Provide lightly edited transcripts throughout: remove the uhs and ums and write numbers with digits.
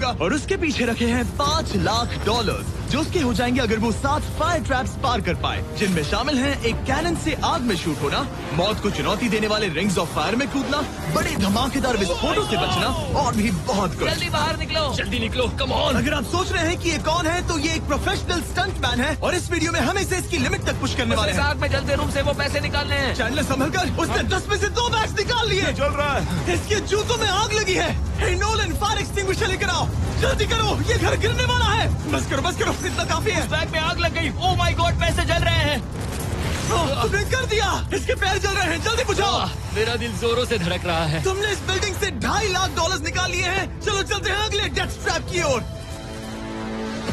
जाएगा और उसके पीछे रखे हैं $5 लाख जो उसके हो जाएंगे अगर वो 7 फायर ट्रैप्स पार कर पाए, जिनमें शामिल हैं एक कैनन से आग में शूट होना, मौत को चुनौती देने वाले रिंग्स ऑफ फायर में कूदना, बड़े धमाकेदार विस्फोटों से बचना और भी बहुत कुछ। जल्दी बाहर निकलो, जल्दी निकलो, कम ऑन। अगर आप सोच रहे हैं कि ये कौन है, तो ये एक प्रोफेशनल स्टंट मैन है और इस वीडियो में हम इसे इसकी लिमिट तक पुश करने वाले हैं। आग में जलते रूम से वो पैसे निकालने हैं। चैनल संभल कर, उसने 10 में से 2 बैग्स निकाल लिए। चल रहा है। इसके जूतों में आग लगी है। हे नोलन, फायर एक्सटिंग्विशर लेकर आओ, जल्दी करो, ये घर गिरने वाला है। बस करो, इतना काफी है। बैग में आग लग गई। ओह माय गॉड, पैसे जल रहे हैं। तुमने कर दिया, इसके पैर जल रहे हैं, जल्दी बुझाओ। मेरा दिल जोरों से धड़क रहा है। तुमने इस बिल्डिंग से $2.5 लाख निकाल लिए हैं। चलो चलते हैं अगले डेथ ट्रैप की ओर।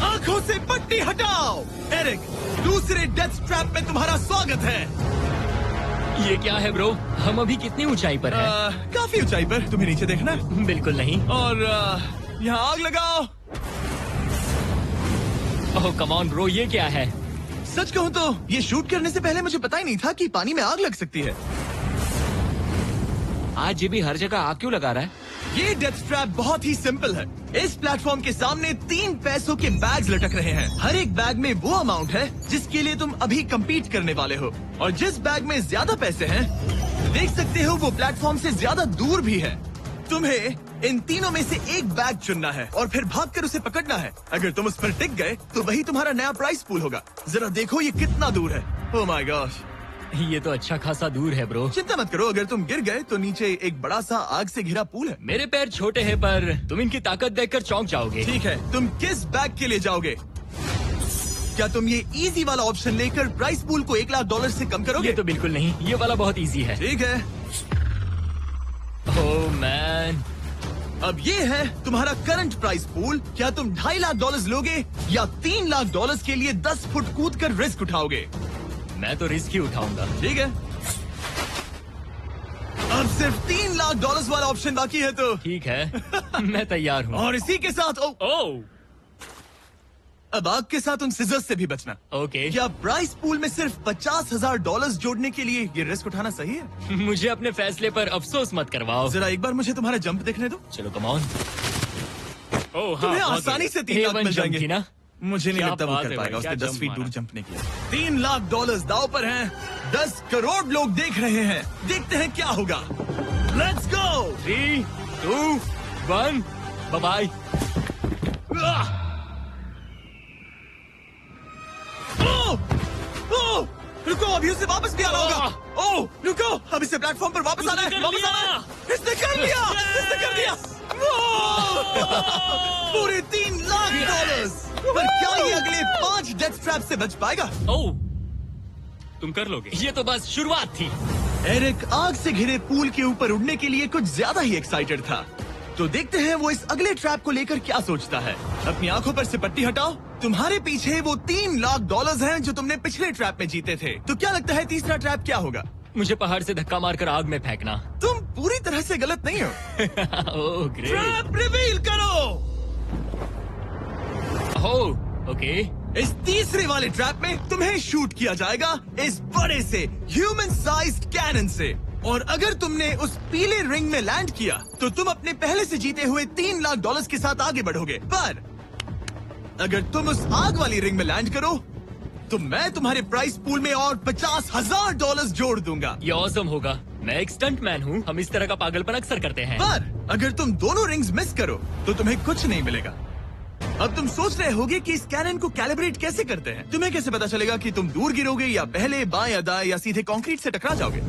आंखों से पट्टी हटाओ। एरिक, दूसरे डेथ ट्रैप में तुम्हारा स्वागत है। ये क्या है ब्रो? हम अभी कितनी ऊंचाई पर हैं? काफी ऊंचाई पर। तुम्हें नीचे देखना है? बिल्कुल नहीं। और यहाँ आग लगाओ। ओह कम ऑन ब्रो, ये क्या है? सच कहूँ तो ये शूट करने से पहले मुझे पता ही नहीं था कि पानी में आग लग सकती है। आज ये भी हर जगह आग क्यों लगा रहा है? ये डेथ ट्रैप बहुत ही सिंपल है। इस प्लेटफॉर्म के सामने 3 पैसों के बैग्स लटक रहे हैं। हर एक बैग में वो अमाउंट है जिसके लिए तुम अभी कम्पीट करने वाले हो, और जिस बैग में ज्यादा पैसे हैं, देख सकते हो वो प्लेटफॉर्म से ज्यादा दूर भी है। तुम्हें इन तीनों में से एक बैग चुनना है और फिर भागकर उसे पकड़ना है। अगर तुम उस पर टिक गए तो वही तुम्हारा नया प्राइस पूल होगा। जरा देखो ये कितना दूर है। ओह माय गॉश, ये तो अच्छा खासा दूर है ब्रो। चिंता मत करो, अगर तुम गिर गए तो नीचे एक बड़ा सा आग से घिरा पूल है। मेरे पैर छोटे हैं पर तुम इनकी ताकत देखकर चौंक जाओगे। ठीक है, तुम किस बैग के लिए जाओगे? क्या तुम ये इजी वाला ऑप्शन लेकर प्राइस पूल को $1 लाख से कम करोगे? ये तो बिल्कुल नहीं, ये वाला बहुत इजी है। ठीक है, ओह मैन, अब ये है तुम्हारा करंट प्राइस पूल। क्या तुम $2.5 लाख लोगे या $3 लाख के लिए 10 फुट कूद कर रिस्क उठाओगे? मैं तो रिस्क ही उठाऊंगा। ठीक है, अब सिर्फ $3 लाख वाला ऑप्शन बाकी है तो ठीक है, मैं तैयार हूँ। और इसी के साथ ओह अब आग के साथ उन सिजर्स से भी बचना। ओके। क्या प्राइस पूल में सिर्फ $50,000 जोड़ने के लिए ये रिस्क उठाना सही है? मुझे अपने फैसले पर अफसोस मत करवाओ। जरा एक बार मुझे तुम्हारा जंप देखने दो। चलो कम ऑन। ओह तुम्हें आसानी से 3 लाख मिल जाएंगे ना? मुझे नहीं क्या लगता वो बात कर है पाएगा। भाई, उसने क्या 10 फीट जंप दूर मारा। जंपने के लिए $3 लाख दाव पर हैं। 10 करोड़ लोग देख रहे हैं। देखते हैं क्या होगा। Let's go. 3, 2, 1, बाय। रुको, अभी उसे वापस भी आना होगा। ओह रुको, अब इसे प्लेटफॉर्म पर वापस आना है। वापस आना है। इसने कर लिया, इसने कर दिया। पूरे $3 लाख। पर क्या ये अगले 5 डेथ ट्रैप से बच पाएगा? ओह, तुम कर लोगे। ये तो बस शुरुआत थी। एरिक आग से घिरे पूल के ऊपर उड़ने के लिए कुछ ज्यादा ही एक्साइटेड था। तो देखते हैं वो इस अगले ट्रैप को लेकर क्या सोचता है। अपनी आंखों पर से पट्टी हटाओ। तुम्हारे पीछे वो $3 लाख हैं जो तुमने पिछले ट्रैप में जीते थे। तो क्या लगता है तीसरा ट्रैप क्या होगा? मुझे पहाड़ से धक्का मारकर आग में फेंकना। तुम पूरी तरह से गलत नहीं हो। Oh great. ट्रैप रिवील करो। Oh okay. इस तीसरे वाले ट्रैप में तुम्हें शूट किया जाएगा इस बड़े से ह्यूमन साइज्ड कैनन से, और अगर तुमने उस पीले रिंग में लैंड किया तो तुम अपने पहले से जीते हुए $3 लाख के साथ आगे बढ़ोगे। पर अगर तुम उस आग वाली रिंग में लैंड करो तो मैं तुम्हारे प्राइस पूल में और $50,000 जोड़ दूंगा। ये ऑसम होगा। मैं एक स्टंट मैन हूँ, हम इस तरह का पागलपन अक्सर करते हैं। पर अगर तुम दोनों रिंग्स मिस करो तो तुम्हें कुछ नहीं मिलेगा। अब तुम सोच रहे होगे कि इस कैनन को कैलिब्रेट कैसे करते हैं। तुम्हें कैसे पता चलेगा कि तुम दूर गिरोगे या पहले बाएं या दाएं या सीधे कंक्रीट से टकरा जाओगे?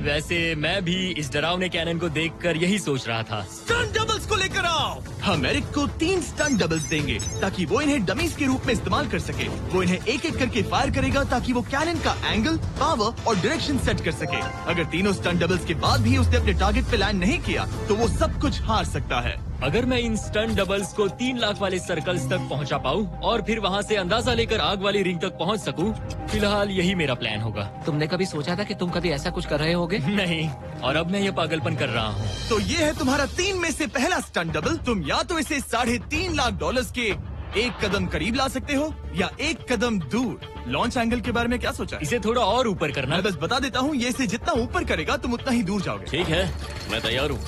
वैसे मैं भी इस डरावने कैनन को देखकर यही सोच रहा था। स्टंट डबल्स को लेकर आओ। हम एरिक को 3 स्टंट डबल्स देंगे ताकि वो इन्हें डमीज के रूप में इस्तेमाल कर सके। वो इन्हें एक एक करके फायर करेगा ताकि वो कैनन का एंगल, पावर और डायरेक्शन सेट कर सके। अगर तीनों स्टंट डबल्स के बाद भी उसने अपने टारगेट पे लैंड नहीं किया तो वो सब कुछ हार सकता है। अगर मैं इन स्टंट डबल्स को 3 लाख वाले सर्कल्स तक पहुंचा पाऊं और फिर वहां से अंदाजा लेकर आग वाली रिंग तक पहुंच सकूं, फिलहाल यही मेरा प्लान होगा। तुमने कभी सोचा था कि तुम कभी ऐसा कुछ कर रहे होगे? नहीं, और अब मैं ये पागलपन कर रहा हूँ। तो ये है तुम्हारा 3 में से पहला स्टंट डबल। तुम या तो इसे $3.5 लाख के एक कदम करीब ला सकते हो या एक कदम दूर। लॉन्च एंगल के बारे में क्या सोचा? इसे थोड़ा और ऊपर करना। मैं बस बता देता हूँ, ये इसे जितना ऊपर करेगा तुम उतना ही दूर जाओगे। ठीक है, मैं तैयार हूँ।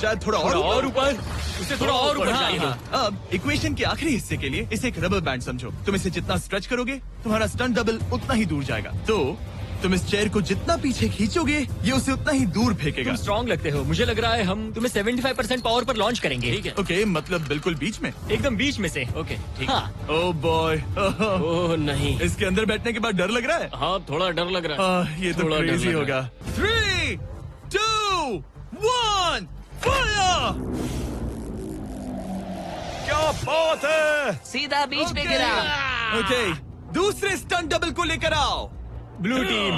शायद थोड़ा और ऊपर, उसे थोड़ा और ऊपर हाँ, जाइए दो। हाँ। अब इक्वेशन के आखिरी हिस्से के लिए इसे एक रबर बैंड समझो। तुम इसे जितना स्ट्रेच करोगे तुम्हारा स्टंट डबल उतना ही दूर जाएगा। तो तुम इस चेयर को जितना पीछे खींचोगे ये उसे उतना ही दूर फेंकेगा। तुम स्ट्रॉन्ग लगते हो, मुझे लग रहा है हम तुम्हें 75% पावर पर लॉन्च करेंगे। ठीक है, ओके, मतलब बिल्कुल बीच में। एकदम बीच में से। ओके ठीक। हाँ, ओह बॉय, ओह नहीं। इसके अंदर बैठने के बाद डर लग रहा है। हाँ थोड़ा डर लग रहा है। ये तो थोड़ा डर क्रेजी लग होगा। 3, 2, 1, फायर! क्या बात है। सीधा बीच में गिरा। ओके, दूसरे स्टंट डबल को लेकर आओ। Blue team.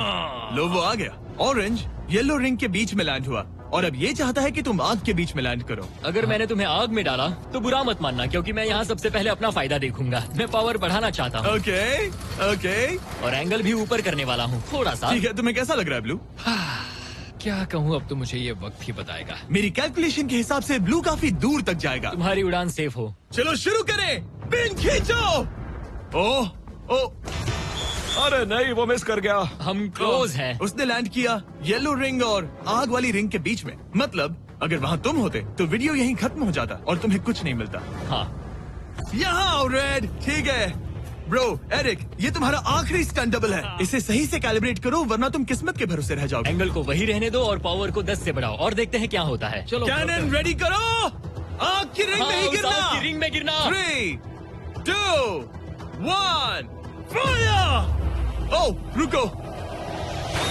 लो वो आ गया। ऑरेंज येलो रिंग के बीच में लैंड हुआ और अब ये चाहता है कि तुम आग के बीच में लैंड करो। अगर मैंने तुम्हें आग में डाला तो बुरा मत मानना, क्योंकि मैं यहाँ सबसे पहले अपना फायदा देखूंगा। मैं पावर बढ़ाना चाहता हूँ ओके ओके, और एंगल भी ऊपर करने वाला हूँ थोड़ा सा। ठीक है। तुम्हें कैसा लग रहा है ब्लू? क्या कहूँ, अब तो मुझे ये वक्त ही बताएगा। मेरी कैलकुलेशन के हिसाब से ब्लू काफी दूर तक जाएगा। तुम्हारी उड़ान सेफ हो। चलो शुरू करें। पिन खींचो। ओह ओह, अरे नहीं, वो मिस कर गया। हम क्लोज हैं। उसने लैंड किया येलो रिंग और आग वाली रिंग के बीच में। मतलब अगर वहाँ तुम होते तो वीडियो यहीं खत्म हो जाता और तुम्हें कुछ नहीं मिलता। हाँ, यहाँ आओ रेड। ठीक है ब्रो, एरिक, ये तुम्हारा आखिरी स्टंट डबल है। इसे सही से कैलिब्रेट करो वरना तुम किस्मत के भरोसे रह जाओगे। एंगल को वही रहने दो और पावर को 10 से बढ़ाओ और देखते हैं क्या होता है। चलो कैनन रेडी करो। आग की रिंग में ही उस गिरना। आग की रिंग में गिरना। 3, 2, 1, फायर! ओह रुको,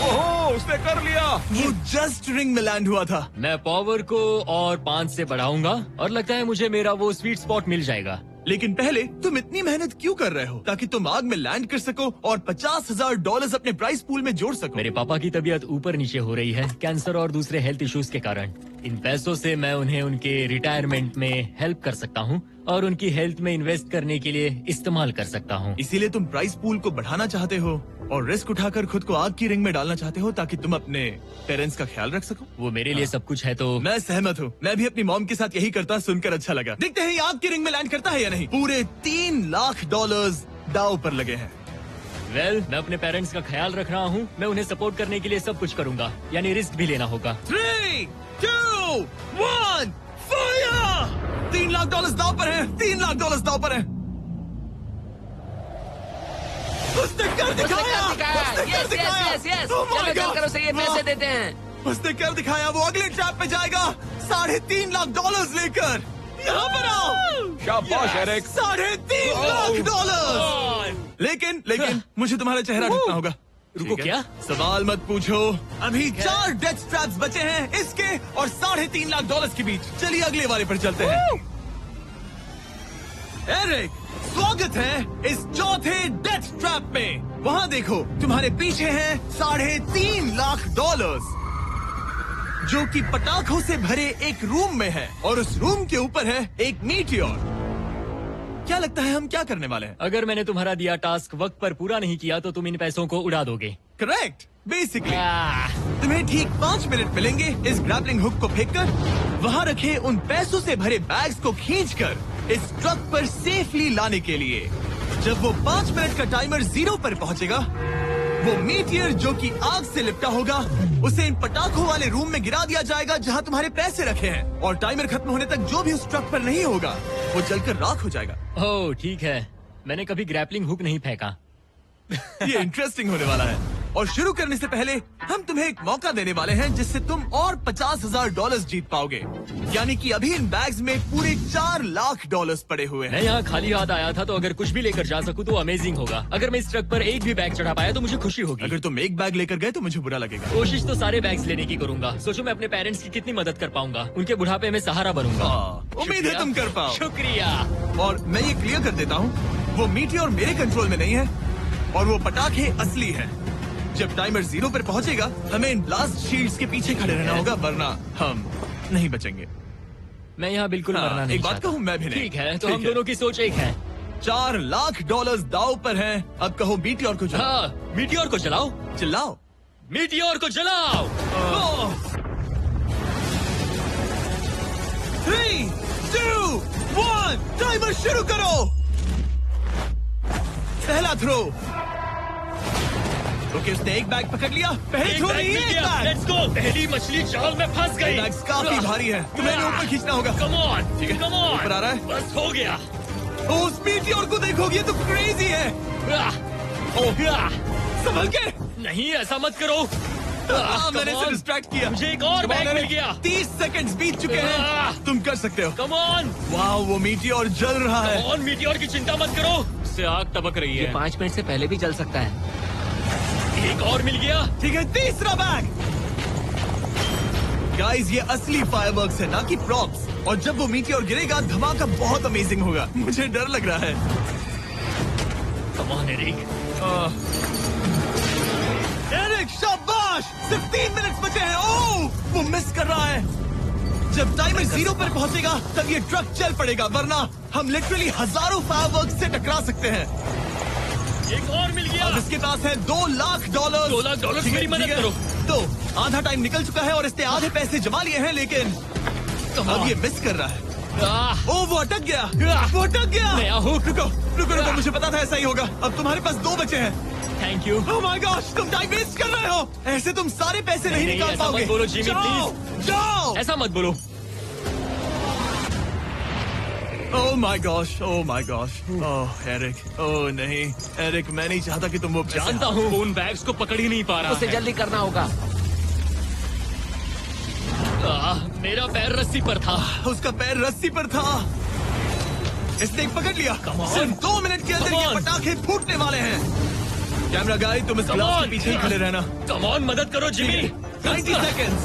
ओहो, उसने कर लिया। वो जस्ट रिंग में लैंड हुआ था। मैं पावर को और 5 से बढ़ाऊंगा और लगता है मुझे मेरा वो स्वीट स्पॉट मिल जाएगा। लेकिन पहले तुम इतनी मेहनत क्यों कर रहे हो? ताकि तुम आग में लैंड कर सको और $50,000 अपने प्राइस पूल में जोड़ सको। मेरे पापा की तबीयत ऊपर नीचे हो रही है, कैंसर और दूसरे हेल्थ इश्यूज के कारण। इन पैसों से मैं उन्हें उनके रिटायरमेंट में हेल्प कर सकता हूँ और उनकी हेल्थ में इन्वेस्ट करने के लिए इस्तेमाल कर सकता हूँ। इसीलिए तुम प्राइस पूल को बढ़ाना चाहते हो और रिस्क उठाकर खुद को आग की रिंग में डालना चाहते हो ताकि तुम अपने पेरेंट्स का ख्याल रख सको। वो मेरे लिए सब कुछ है तो मैं सहमत हूँ। मैं भी अपनी मॉम के साथ यही करता, सुनकर अच्छा लगा। देखते हैं ये आग की रिंग में लैंड करता है या नहीं। पूरे $3 लाख दाव पर लगे हैं। मैं अपने पेरेंट्स का ख्याल रख रहा हूँ। मैं उन्हें सपोर्ट करने के लिए सब कुछ करूंगा, यानी रिस्क भी लेना होगा। 3, 2, 1, फायर! $3 लाख दाव पर है। $3 लाख दाव पर है। उसने कर दिखाया। उसने कर दिखाया। Oh my चलो God! करो से ये पैसे देते हैं। उसने कर दिखाया। वो अगले ट्रैप पे जाएगा $3.5 लाख लेकर। यहाँ पर आओ। शाबाश एरिक। $3.5 लाख। लेकिन मुझे तुम्हारा चेहरा ढकना होगा। रुको, ठीक है? क्या? सवाल मत पूछो। अभी 4 डेथ ट्रैप्स बचे हैं, इसके और $3.5 लाख के बीच। चलिए अगले वाले पर चलते हैं। एरिक, स्वागत है इस चौथे डेथ ट्रैप में। वहाँ देखो, तुम्हारे पीछे है $3.5 लाख, जो कि पटाखों से भरे एक रूम में है और उस रूम के ऊपर है एक मीटियोर। क्या लगता है हम क्या करने वाले हैं? अगर मैंने तुम्हारा दिया टास्क वक्त पर पूरा नहीं किया तो तुम इन पैसों को उड़ा दोगे। करेक्ट। बेसिकली तुम्हें ठीक 5 मिनट मिलेंगे इस ग्रैपलिंग हुक को फेंककर वहाँ रखे उन पैसों से भरे बैग्स को खींचकर इस ट्रक पर सेफली लाने के लिए। जब वो 5 मिनट का टाइमर 0 पर पहुँचेगा, वो मीटियर जो कि आग से लिपटा होगा उसे इन पटाखों वाले रूम में गिरा दिया जाएगा जहाँ तुम्हारे पैसे रखे हैं। और टाइमर खत्म होने तक जो भी उस ट्रक पर नहीं होगा वो जलकर राख हो जाएगा। ओह ठीक है, मैंने कभी ग्रैपलिंग हुक नहीं फेंका। ये इंटरेस्टिंग होने वाला है। और शुरू करने से पहले हम तुम्हें एक मौका देने वाले हैं जिससे तुम और $50,000 जीत पाओगे। यानी कि अभी इन बैग्स में पूरे $4 लाख पड़े हुए हैं। मैं यहाँ खाली हाथ आया था, तो अगर कुछ भी लेकर जा सकूँ तो अमेजिंग होगा। अगर मैं इस ट्रक पर एक भी बैग चढ़ा पाया तो मुझे खुशी होगी। अगर तुम एक बैग लेकर गए तो मुझे बुरा लगेगा। कोशिश तो सारे बैग्स लेने की करूंगा। सोचो मैं अपने पेरेंट्स की कितनी मदद कर पाऊंगा। उनके बुढ़ापे में सहारा बनूंगा। उम्मीद है तुम कर पाओ। शुक्रिया। और मैं ये क्लियर कर देता हूँ, वो मीटियोर मेरे कंट्रोल में नहीं है और वो पटाखे असली हैं। जब टाइमर 0 पर पहुंचेगा हमें इन ब्लास्ट शील्ड्स के पीछे खड़े रहना होगा, वरना हम नहीं बचेंगे। मैं यहाँ बिल्कुल हाँ, मरना नहीं एक बात चाहता। कहूँ, मैं भी नहीं। ठीक है, तो ठीक हम है। दोनों की सोच एक है। $4 लाख दाव पर हैं। अब कहो मीटियोर को जलाओ। हाँ, मीटियोर को जलाओ। चिल्लाओ। मीटियोर को जलाओ। 3, 2, 1, टाइमर शुरू करो। पहला थ्रो। ओके, उसने एक बैग पकड़ लिया। पहले थ्रो नहीं है, एक बैग। Let's go. पहली मछली जाल में फंस गई। बैग्स काफी भारी है, तुम्हें इन्हें ऊपर खींचना होगा। कम ऑन, ठीक है, कम ऑन। ऊपर आ रहा है। बस हो गया। ओ, उस मीटियोर को देखोगे, ये तो क्रेजी है। संभल के। नहीं, ऐसा मत करो। मैंने इसे डिस्ट्रैक्ट किया। मुझे एक और बैग मिल गया। 30 सेकंड्स बीत चुके हैं। तुम कर सकते हो। कम ऑन, वाह, वो मीटियोर जल रहा है। कम ऑन, मीटियोर की चिंता मत करो। इससे आग टपक रही ये है। 5 मिनट से पहले भी जल सकता है। एक और मिल गया। ठीक है, तीसरा बैग। गाइस, ये असली फायरवर्क्स है, ना कि प्रॉप्स। और जब वो मीटियोर गिरेगा, धमाका बहुत अमेजिंग होगा। मुझे डर लग रहा है। Come on Eric. एरिक, शाबाश! सिर्फ 3 मिनट बचे हैं। ओह, वो मिस कर रहा है। जब टाइमर 0 पर पहुंचेगा, तब ये ट्रक चल पड़ेगा, वरना हम लिटरली हजारों फायरवर्क्स से टकरा सकते हैं। एक और मिल गया। अब इसके पास है $2 लाख। $2 लाख, ठीक है, मेरी मदद ठीक है। करो। तो आधा टाइम निकल चुका है और इसने आधे पैसे जमा लिए हैं, लेकिन अब ये मिस कर रहा है। ओह, वो अटक गया। वो अटक गया। नया हुक। रुको रुको रुको, मुझे पता था ऐसा ही होगा। अब तुम्हारे पास 2 बचे हैं। Thank you. Oh my gosh, तुम टाइम वेस्ट कर रहे हो। ऐसे तुम सारे पैसे नहीं नहीं, निकाल ऐसा पाओगे। मत बोलो, जिमी, जाओ, जाओ। ऐसा मत बोलो। Oh my gosh, oh my gosh. Oh Eric, oh नहीं एरिक, मैं नहीं चाहता कि तुम वो पैसे जानता हूँ उन बैग्स को पकड़ ही नहीं पा रहा उसे है। जल्दी करना होगा। मेरा पैर रस्सी पर था। उसका पैर रस्सी पर था। इसने पकड़ लिया। Come on. सिर्फ 2 मिनट के अंदर Come ये on. पटाखे फूटने वाले हैं। कैमरा गाय, तुम इस Come ग्लास on. के पीछे ही खड़े रहना। कम ऑन, मदद करो जिमी। 90 seconds.